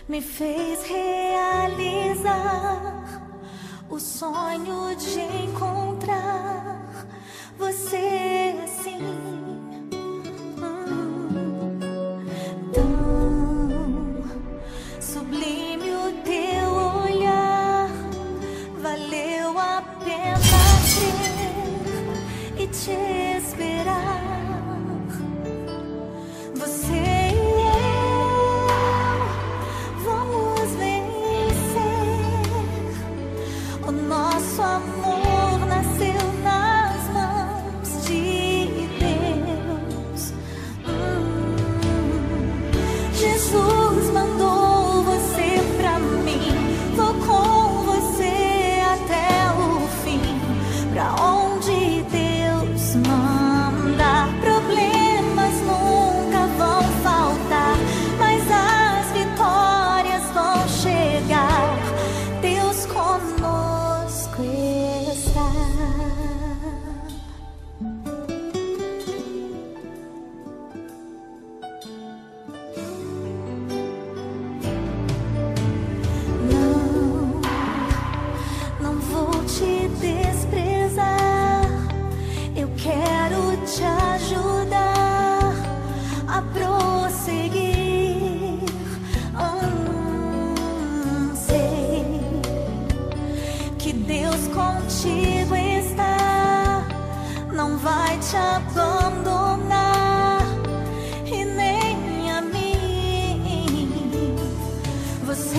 me fez realizar o sonho de encontrar você assim. Tão sublime o teu olhar, valeu a pena crer e te esperar. Você e eu vamos vencer. O nosso amor nasceu nas mãos de Deus. Jesus mandou você pra mim. Vou com você até o fim. Pra onde Deus manda, problemas nunca vão faltar, mas as vitórias vão chegar. Deus conosco está. Não vou te desprezar. Eu quero te ajudar a prosseguir. Sei que Deus contigo está, não vai te abandonar e nem a mim. Você